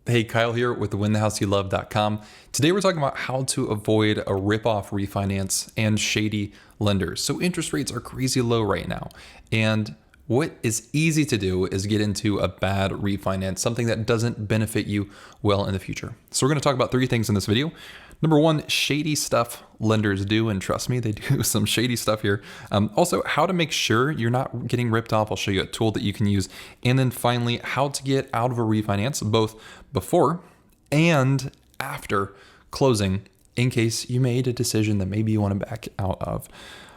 Hey, Kyle here with winthehouseyoulove.com. Today we're talking about how to avoid a ripoff refinance and shady lenders. So interest rates are crazy low right now. And what is easy to do is get into a bad refinance, something that doesn't benefit you well in the future. So we're going to talk about three things in this video. Number one, shady stuff lenders do, and trust me, they do some shady stuff here. Also, how to make sure you're not getting ripped off. I'll show you a tool that you can use. And then finally, how to get out of a refinance, both before and after closing, in case you made a decision that maybe you want to back out of.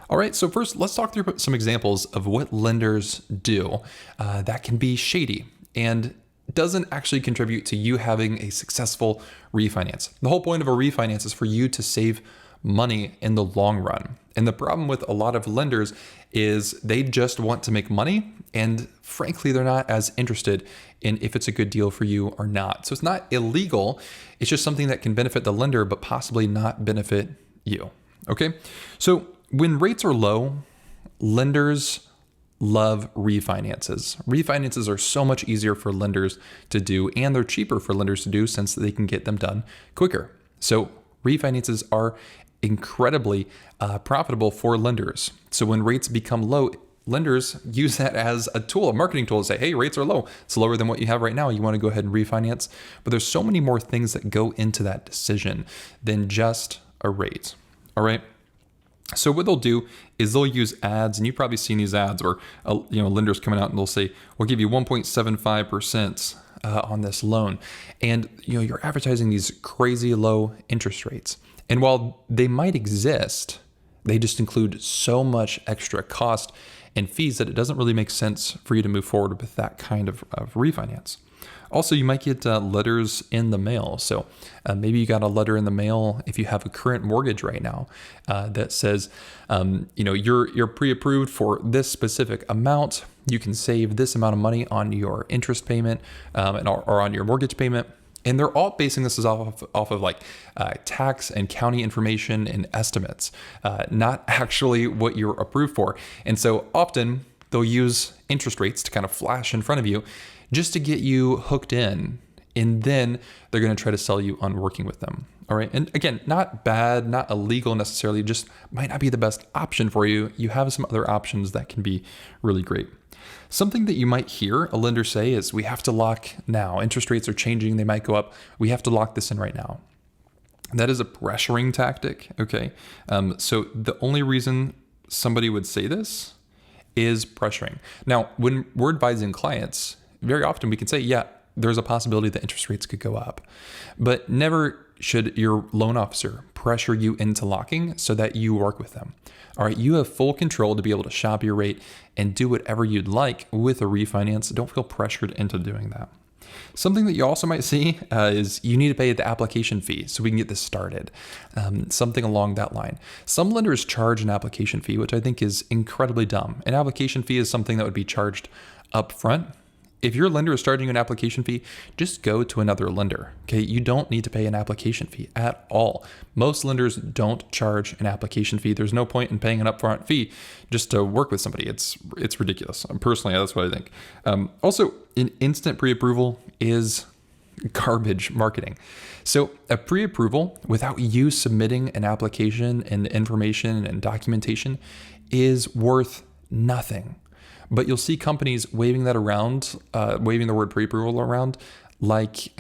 All right, so first, let's talk through some examples of what lenders do that can be shady and doesn't actually contribute to you having a successful refinance. The whole point of a refinance is for you to save money in the long run. And the problem with a lot of lenders is they just want to make money, and frankly, they're not as interested in if it's a good deal for you or not. So it's not illegal, it's just something that can benefit the lender, but possibly not benefit you, okay? So when rates are low, lenders love refinances. Refinances are so much easier for lenders to do, and they're cheaper for lenders to do since they can get them done quicker. So refinances are incredibly profitable for lenders. So when rates become low, lenders use that as a tool, a marketing tool to say, hey, rates are low. It's lower than what you have right now. You want to go ahead and refinance. But there's so many more things that go into that decision than just a rate. All right. So what they'll do is they'll use ads, and you've probably seen these ads where lenders coming out and they'll say, we'll give you 1.75% on this loan. And you're advertising these crazy low interest rates. And while they might exist, they just include so much extra cost and fees that it doesn't really make sense for you to move forward with that kind of refinance. Also, you might get letters in the mail. So maybe you got a letter in the mail if you have a current mortgage right now that says, you're pre-approved for this specific amount. You can save this amount of money on your interest payment or on your mortgage payment. And they're all basing this off of like tax and county information and estimates, not actually what you're approved for. And so often they'll use interest rates to kind of flash in front of you just to get you hooked in. And then they're going to try to sell you on working with them. All right. And again, not bad, not illegal necessarily, just might not be the best option for you. You have some other options that can be really great. Something that you might hear a lender say is, we have to lock now. Interest rates are changing. They might go up. We have to lock this in right now. That is a pressuring tactic. Okay. So the only reason somebody would say this is pressuring. Now, when we're advising clients, very often we can say, yeah, there's a possibility that interest rates could go up, but never should your loan officer pressure you into locking so that you work with them. All right, you have full control to be able to shop your rate and do whatever you'd like with a refinance. Don't feel pressured into doing that. Something that you also might see is you need to pay the application fee so we can get this started. Something along that line. Some lenders charge an application fee, which I think is incredibly dumb. An application fee is something that would be charged up front. If your lender is charging you an application fee, just go to another lender. Okay, you don't need to pay an application fee at all. Most lenders don't charge an application fee. There's no point in paying an upfront fee just to work with somebody. It's ridiculous. Personally, that's what I think. Also, an instant pre-approval is garbage marketing. So a pre-approval without you submitting an application and information and documentation is worth nothing. But you'll see companies waving that around, waving the word pre-approval around like,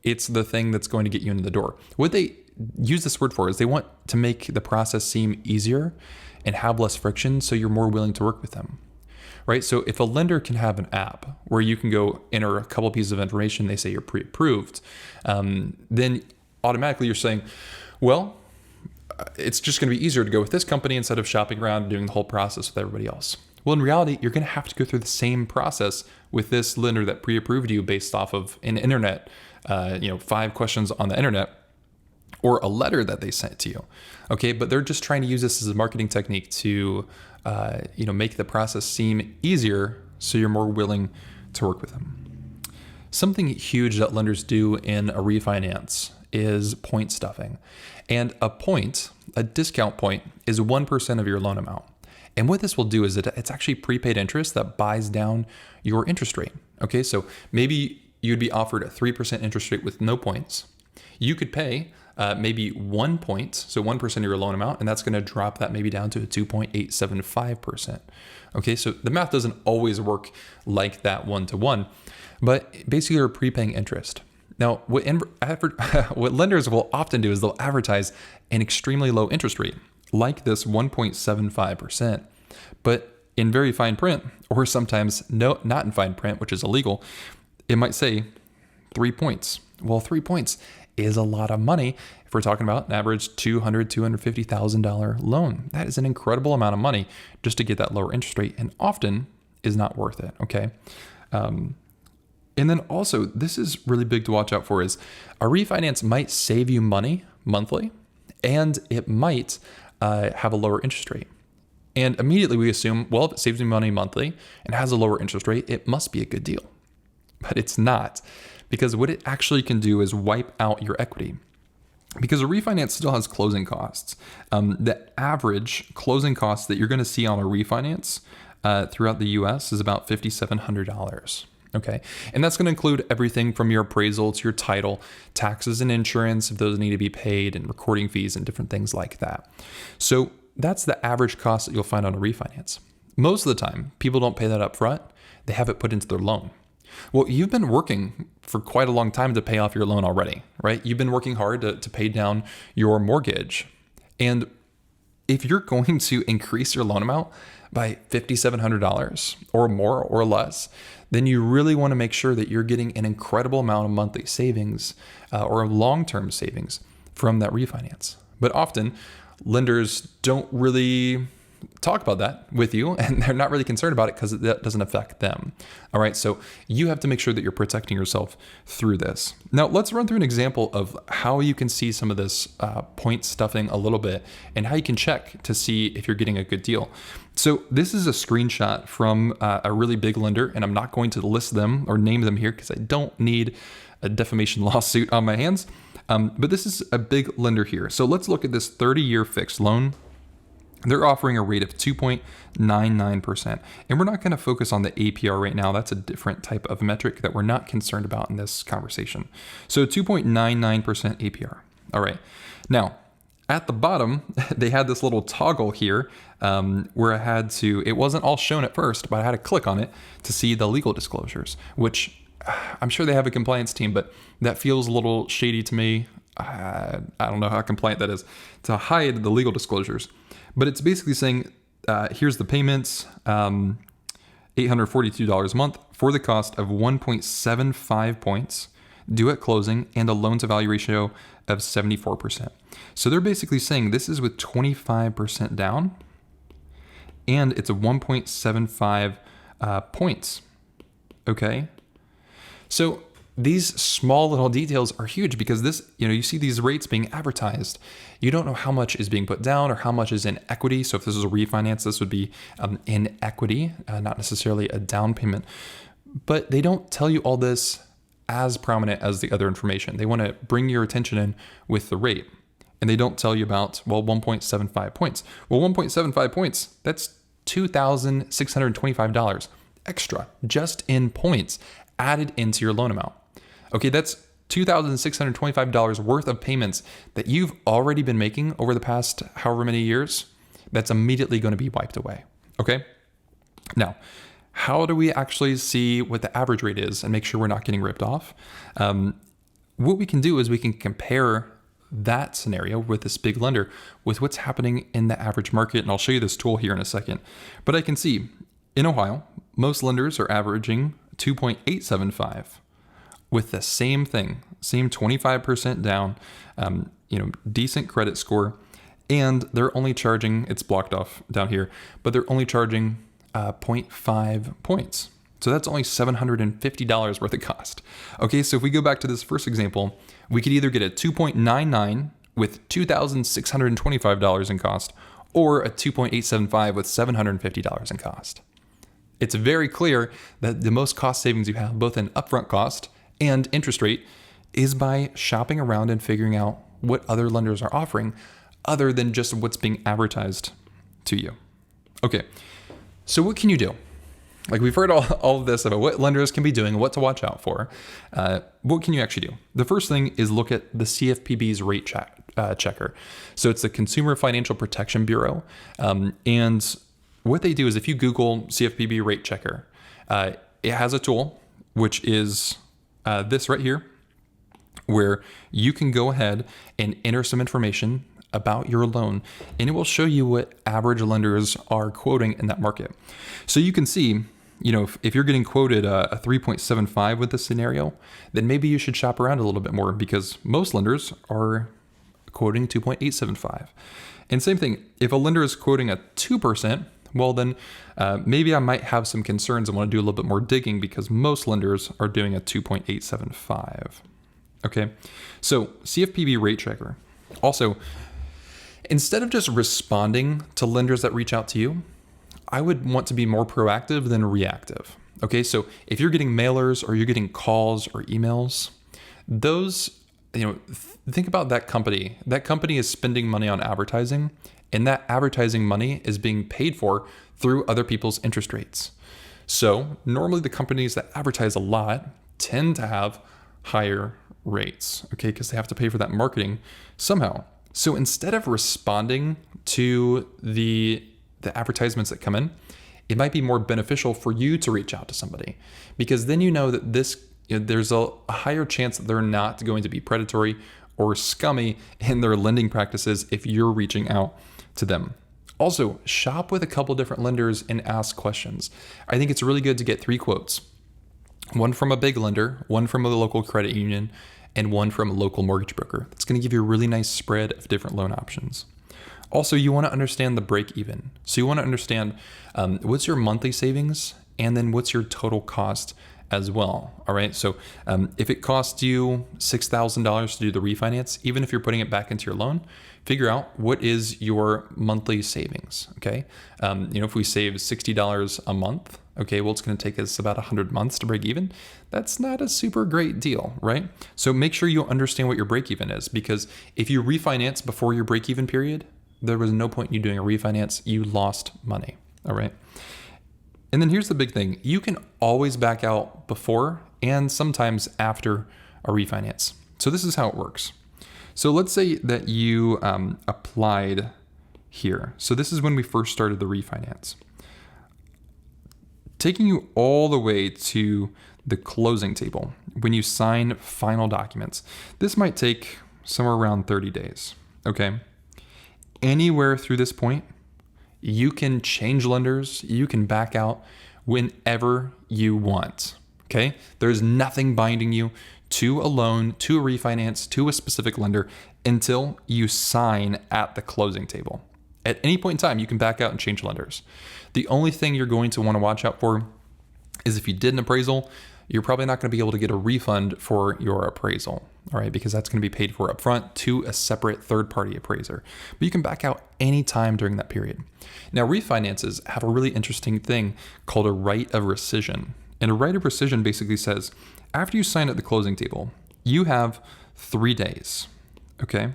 it's the thing that's going to get you into the door. What they use this word for is they want to make the process seem easier and have less friction, so you're more willing to work with them, right? So if a lender can have an app where you can go enter a couple pieces of information, they say you're pre-approved, then automatically you're saying, well, it's just going to be easier to go with this company instead of shopping around and doing the whole process with everybody else. Well, in reality, you're going to have to go through the same process with this lender that pre-approved you based off of an internet, 5 questions on the internet, or a letter that they sent to you. Okay, but they're just trying to use this as a marketing technique to, make the process seem easier, so you're more willing to work with them. Something huge that lenders do in a refinance is point stuffing, and a discount point, is 1% of your loan amount. And what this will do is it's actually prepaid interest that buys down your interest rate. Okay, so maybe you'd be offered a 3% interest rate with no points. You could pay maybe 1 point, so 1% of your loan amount, and that's going to drop that maybe down to a 2.875%. Okay, so the math doesn't always work like that one-to-one, but basically you're prepaying interest. Now, what lenders will often do is they'll advertise an extremely low interest rate, like this 1.75%, but in very fine print, or sometimes not in fine print, which is illegal, it might say 3 points. Well, 3 points is a lot of money if we're talking about an average $200,000, $250,000 loan. That is an incredible amount of money just to get that lower interest rate, and often is not worth it, okay? And then also, this is really big to watch out for, is a refinance might save you money monthly, and it might have a lower interest rate. And immediately we assume, well, if it saves me money monthly and has a lower interest rate, it must be a good deal. But it's not, because what it actually can do is wipe out your equity. Because a refinance still has closing costs. The average closing cost that you're going to see on a refinance throughout the US is about $5,700. Okay. And that's going to include everything from your appraisal to your title, taxes and insurance, if those need to be paid, and recording fees and different things like that. So that's the average cost that you'll find on a refinance. Most of the time, people don't pay that up front. They have it put into their loan. Well, you've been working for quite a long time to pay off your loan already, right? You've been working hard to pay down your mortgage. And if you're going to increase your loan amount by $5,700 or more or less, then you really want to make sure that you're getting an incredible amount of monthly savings or long-term savings from that refinance. But often, lenders don't really talk about that with you, and they're not really concerned about it because that doesn't affect them. All right, so you have to make sure that you're protecting yourself through this. Now, let's run through an example of how you can see some of this point stuffing a little bit and how you can check to see if you're getting a good deal. So this is a screenshot from a really big lender, and I'm not going to list them or name them here because I don't need a defamation lawsuit on my hands. But this is a big lender here. So let's look at this 30-year fixed loan. They're offering a rate of 2.99%. And we're not going to focus on the APR right now. That's a different type of metric that we're not concerned about in this conversation. So 2.99% APR. All right. Now, at the bottom, they had this little toggle here where I had to, it wasn't all shown at first, but I had to click on it to see the legal disclosures, which I'm sure they have a compliance team, but that feels a little shady to me. I don't know how compliant that is to hide the legal disclosures. But it's basically saying, here's the payments, $842 a month for the cost of 1.75 points due at closing and a loan to value ratio of 74%. So they're basically saying this is with 25% down and it's a 1.75 points. Okay. So these small little details are huge because this, you see these rates being advertised. You don't know how much is being put down or how much is in equity. So if this is a refinance, this would be in equity, not necessarily a down payment. But they don't tell you all this as prominent as the other information. They want to bring your attention in with the rate. And they don't tell you about, 1.75 points. Well, 1.75 points, that's $2,625 extra just in points added into your loan amount. Okay, that's $2,625 worth of payments that you've already been making over the past however many years. That's immediately going to be wiped away. Okay. Now, how do we actually see what the average rate is and make sure we're not getting ripped off? What we can do is we can compare that scenario with this big lender with what's happening in the average market. And I'll show you this tool here in a second. But I can see in Ohio, most lenders are averaging 2.875 with the same thing, same 25% down, decent credit score. And they're only charging, it's blocked off down here, but they're only charging 0.5 points. So that's only $750 worth of cost. Okay, so if we go back to this first example, we could either get a 2.99 with $2,625 in cost or a 2.875 with $750 in cost. It's very clear that the most cost savings you have, both in upfront cost and interest rate, is by shopping around and figuring out what other lenders are offering other than just what's being advertised to you. Okay, so what can you do? Like we've heard all of this about what lenders can be doing, what to watch out for. What can you actually do? The first thing is look at the CFPB's rate checker. So it's the Consumer Financial Protection Bureau. And what they do is if you Google CFPB rate checker, it has a tool, which is this right here, where you can go ahead and enter some information about your loan, and it will show you what average lenders are quoting in that market. So you can see, if you're getting quoted a 3.75 with this scenario, then maybe you should shop around a little bit more because most lenders are quoting 2.875. And same thing, if a lender is quoting a 2%, well then maybe I might have some concerns and want to do a little bit more digging because most lenders are doing a 2.875. Okay, so CFPB rate checker. Also, instead of just responding to lenders that reach out to you, I would want to be more proactive than reactive. Okay, so if you're getting mailers or you're getting calls or emails, those, think about that company. That company is spending money on advertising, and that advertising money is being paid for through other people's interest rates. So normally the companies that advertise a lot tend to have higher rates, okay, because they have to pay for that marketing somehow. So instead of responding to the advertisements that come in, it might be more beneficial for you to reach out to somebody, because then you know that there's a higher chance that they're not going to be predatory or scummy in their lending practices if you're reaching out to them. Also, shop with a couple different lenders and ask questions. I think it's really good to get 3 quotes. One from a big lender, one from a local credit union, and one from a local mortgage broker. That's going to give you a really nice spread of different loan options. Also, you want to understand the break even. So you want to understand what's your monthly savings and then what's your total cost as well. All right. So if it costs you $6,000 to do the refinance, even if you're putting it back into your loan, figure out what is your monthly savings. Okay. If we save $60 a month, okay, well, it's going to take us about 100 months to break even. That's not a super great deal, right? So make sure you understand what your break even is, because if you refinance before your break even period, there was no point in you doing a refinance. You lost money. All right. And then here's the big thing. You can always back out before and sometimes after a refinance. So this is how it works. So let's say that you applied here. So this is when we first started the refinance. Taking you all the way to the closing table, when you sign final documents, this might take somewhere around 30 days. Okay. Anywhere through this point, you can change lenders, you can back out whenever you want, okay? There's nothing binding you to a loan, to a refinance, to a specific lender until you sign at the closing table. At any point in time, you can back out and change lenders. The only thing you're going to want to watch out for is if you did an appraisal, you're probably not going to be able to get a refund for your appraisal, all right? Because that's going to be paid for upfront to a separate third-party appraiser. But you can back out anytime during that period. Now, refinances have a really interesting thing called a right of rescission. And a right of rescission basically says, after you sign at the closing table, you have 3 days, okay?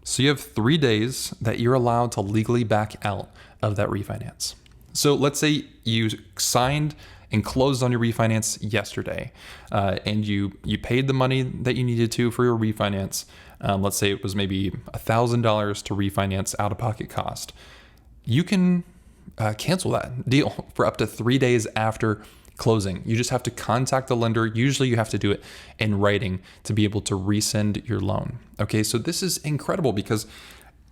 So you have 3 days that you're allowed to legally back out of that refinance. So let's say you signed and closed on your refinance yesterday, and you paid the money that you needed to for your refinance. Let's say it was maybe $1,000 to refinance out-of-pocket cost. You can cancel that deal for up to 3 days after closing. You just have to contact the lender. Usually you have to do it in writing to be able to rescind your loan. Okay, so this is incredible because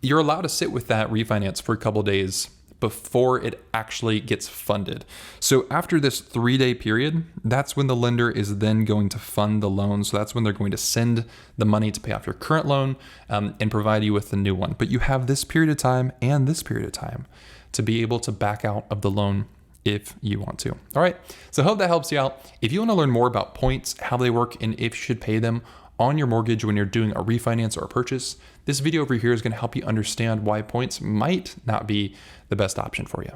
you're allowed to sit with that refinance for a couple of days before it actually gets funded. So after this 3-day period, that's when the lender is then going to fund the loan. So that's when they're going to send the money to pay off your current loan and provide you with the new one. But you have this period of time and this period of time to be able to back out of the loan if you want to. All right, so I hope that helps you out. If you want to learn more about points, how they work, and if you should pay them on your mortgage when you're doing a refinance or a purchase, this video over here is going to help you understand why points might not be the best option for you.